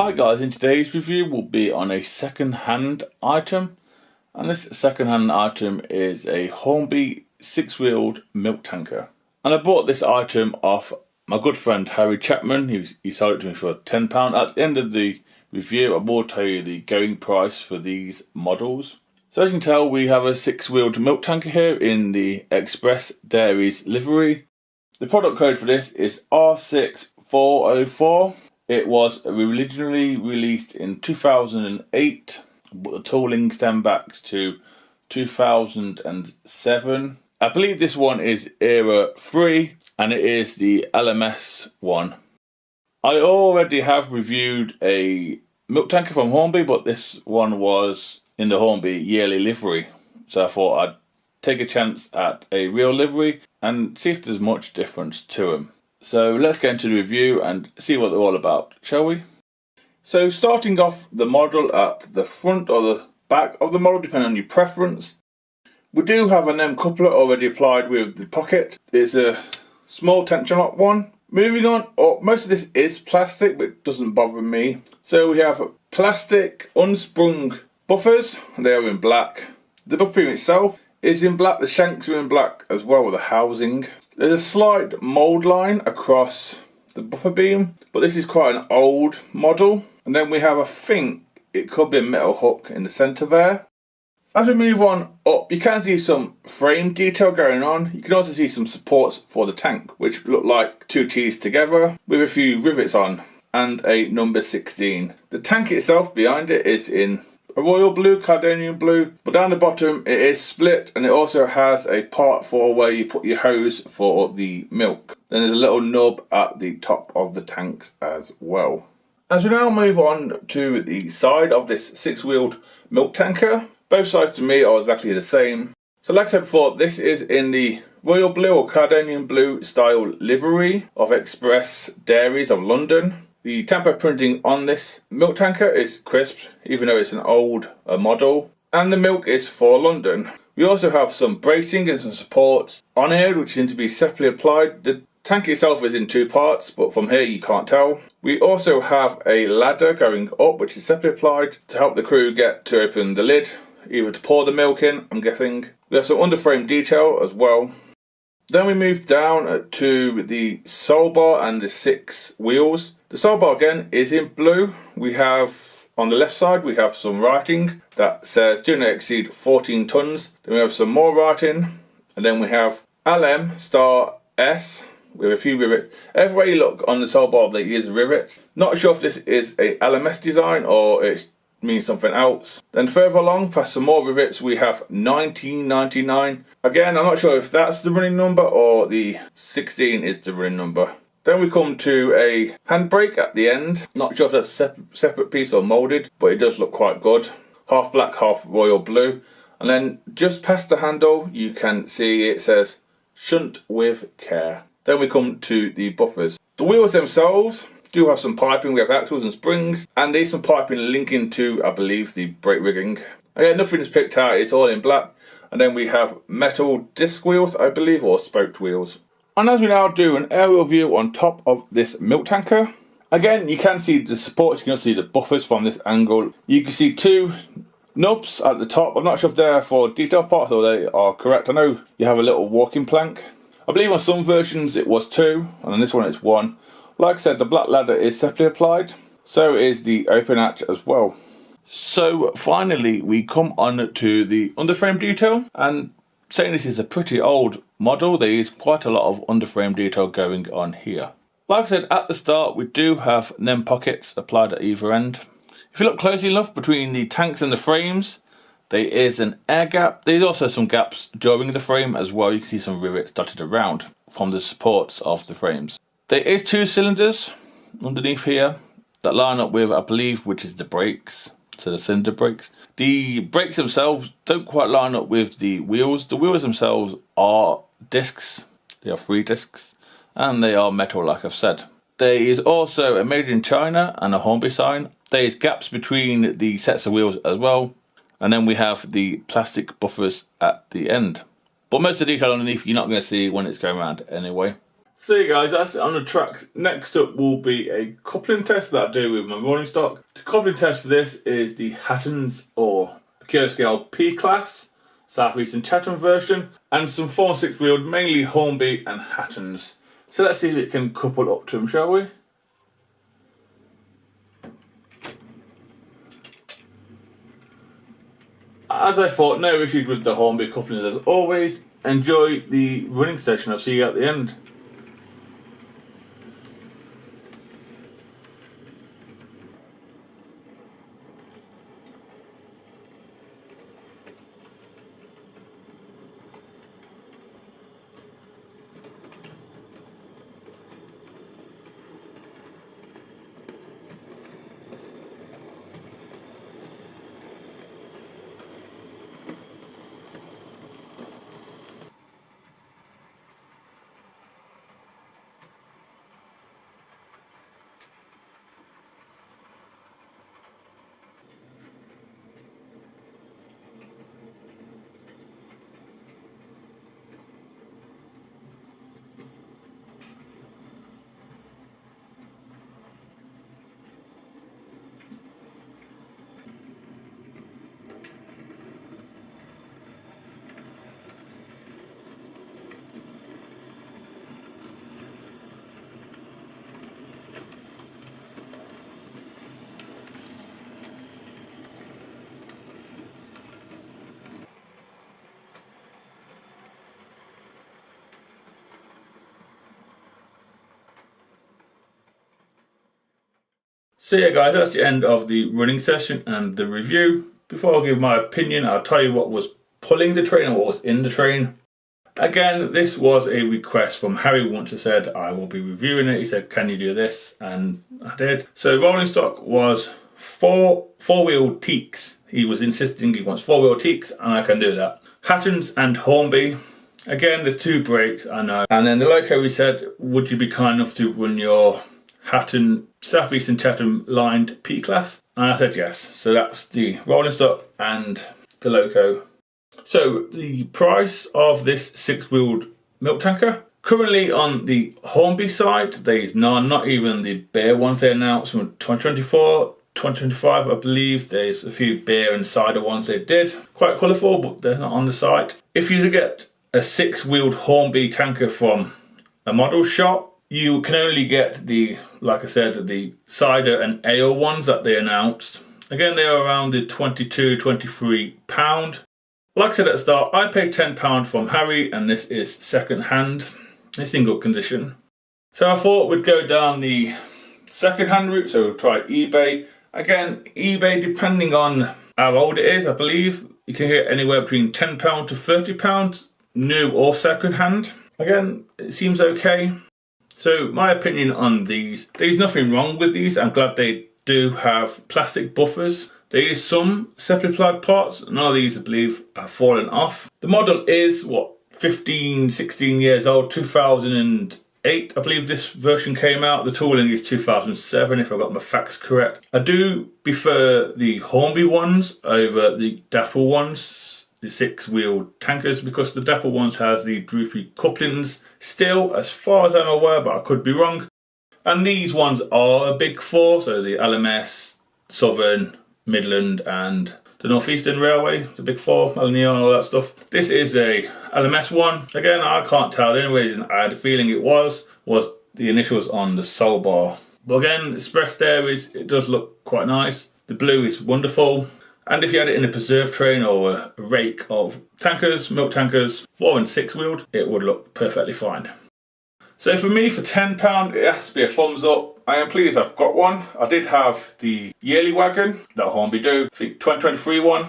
Hi guys, in today's review will be on a second-hand item, and this second-hand item is a Hornby 6-wheeled milk tanker. And I bought this item off my good friend Harry Chapman. He sold it to me for £10. At the end of the review I will tell you the going price for these models. So as you can tell, we have a 6-wheeled milk tanker here in the Express Dairies livery. The product code for this is R6404. It was originally released in 2008, but the tooling stemmed back to 2007. I believe this one is era 3 and it is the LMS one. I already have reviewed a milk tanker from Hornby, but this one was in the Hornby yearly livery. So I thought I'd take a chance at a real livery and see if there's much difference to them. So let's get into the review and see what they're all about, shall we? So starting off the model at the front or the back of the model, depending on your preference. We do have an M coupler already applied with the pocket. It's a small tension lock one. Moving on, most of this is plastic, but it doesn't bother me. So we have plastic unsprung buffers, they are in black. The buffer beam itself is in black, the shanks are in black as well with the housing. There's a slight mould line across the buffer beam, but this is quite an old model. And then we have, I think it could be a metal hook in the centre there. As we move on up, you can see some frame detail going on. You can also see some supports for the tank, which look like two T's together with a few rivets on and a number 16. The tank itself behind it is in a royal blue, Cardanian blue, but down the bottom it is split, and it also has a part for where you put your hose for the milk. Then there's a little nub at the top of the tanks as well. As we now move on to the side of this 6-wheeled milk tanker, both sides to me are exactly the same. So like I said before, this is in the royal blue or Cardanian blue style livery of Express Dairies of London. The tamper printing on this milk tanker is crisp, even though it's an old model, and the milk is for London. We also have some bracing and some supports on here which seem to be separately applied. The tank itself is in two parts, but from here you can't tell. We also have a ladder going up which is separately applied to help the crew get to open the lid, either to pour the milk in, I'm guessing. We have some underframe detail as well. Then we move down to the sole bar and the 6 wheels. The sole bar again is in blue. We have on the left side we have some writing that says do not exceed 14 tons. Then we have some more writing, and then we have LM*S with a few rivets. Everywhere you look on the sole bar there is rivets. Not sure if this is a LMS design or it means something else. Then further along, past some more rivets, we have 1999. Again, I'm not sure if that's the running number or the 16 is the running number. Then we come to a handbrake at the end. Not sure if that's a separate piece or moulded, but it does look quite good. Half black, half royal blue. And then just past the handle, you can see it says shunt with care. Then we come to the buffers. The wheels themselves do have some piping. We have axles and springs, and there's some piping linking to, I believe, the brake rigging. Again, nothing is picked out, it's all in black. And then we have metal disc wheels, I believe, or spoked wheels. And as we now do an aerial view on top of this milk tanker, again, you can see the supports, you can see the buffers from this angle. You can see two nubs at the top. I'm not sure if they're for detail parts or they are correct. I know you have a little walking plank. I believe on some versions it was 2, and on this one it's 1. Like I said, the black ladder is separately applied, so is the open hatch as well. So finally we come on to the underframe detail, and saying this is a pretty old model, there is quite a lot of underframe detail going on here. Like I said at the start, we do have NEM pockets applied at either end. If you look closely enough between the tanks and the frames, there is an air gap. There's also some gaps during the frame as well. You can see some rivets dotted around from the supports of the frames. There is 2 cylinders underneath here that line up with, I believe, which is the brakes, so the cylinder brakes. The brakes themselves don't quite line up with the wheels. The wheels themselves are discs, they are 3 discs, and they are metal like I've said. There is also a made in China and a Hornby sign. There is gaps between the sets of wheels as well, and then we have the plastic buffers at the end. But most of the detail underneath you're not going to see when it's going around anyway. So yeah guys, that's it on the tracks. Next up will be a coupling test that I do with my rolling stock. The coupling test for this is the Hattons or kilo scale P class, South East and Chatham version, and some 4 and 6 wheeled, mainly Hornby and Hattons. So let's see if it can couple up to them, shall we? As I thought, no issues with the Hornby couplings as always. Enjoy the running session, I'll see you at the end. So yeah guys, that's the end of the running session and the review. Before I give my opinion, I'll tell you what was pulling the train and what was in the train. Again, this was a request from Harry. Once I said I will be reviewing it. He said, can you do this? And I did. So rolling stock was four-wheel teaks. He was insisting he wants 4-wheel teaks, and I can do that. Hattons and Hornby. Again, there's 2 brakes, I know. And then the loco, he said, would you be kind enough to run your Hatton South East and Chatham lined P class? And I said yes. So that's the rolling stock and the loco. So the price of this 6-wheeled milk tanker, currently on the Hornby side, there's none, not even the beer ones they announced from 2024, 2025 I believe. There's a few beer and cider ones they did. Quite colourful, but they're not on the site. If you get a 6-wheeled Hornby tanker from a model shop, you can only get the, like I said, the cider and ale ones that they announced. Again, they are around the £22–23. Like I said at the start, I paid £10 from Harry, and this is second hand. It's in good condition. So I thought we'd go down the second hand route, so we'll try eBay. Again, eBay, depending on how old it is, I believe, you can get anywhere between £10 to £30, new or second hand. Again, it seems okay. So my opinion on these, there's nothing wrong with these. I'm glad they do have plastic buffers. There is some separately applied parts. None of these, I believe, have fallen off. The model is, 15–16 years old, 2008. I believe this version came out. The tooling is 2007, if I got my facts correct. I do prefer the Hornby ones over the Dapple ones, the 6-wheeled tankers, because the Dapple ones has the droopy couplings still, as far as I'm aware, but I could be wrong. And these ones are a big 4, so the LMS, Southern, Midland and the North Eastern Railway, the big 4, Alnion and all that stuff. This is a LMS one. Again, I can't tell. The only reason I had a feeling it was the initials on the sole bar. But again, expressed there it does look quite nice. The blue is wonderful. And if you had it in a preserve train or a rake of tankers, milk tankers, 4 and 6-wheeled, it would look perfectly fine. So for me, for £10, it has to be a thumbs up. I am pleased I've got one. I did have the yearly wagon that Hornby do, I think 2023 one.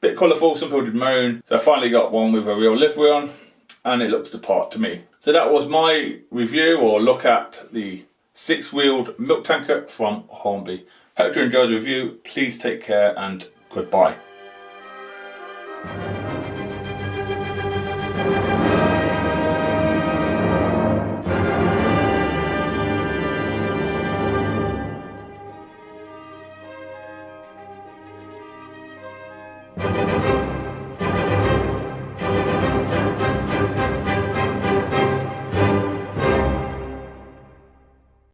Bit colourful, some people did moan. So I finally got one with a real livery on, and it looks the part to me. So that was my review or look at the 6-wheeled milk tanker from Hornby. Hope you enjoyed the review. Please take care and goodbye.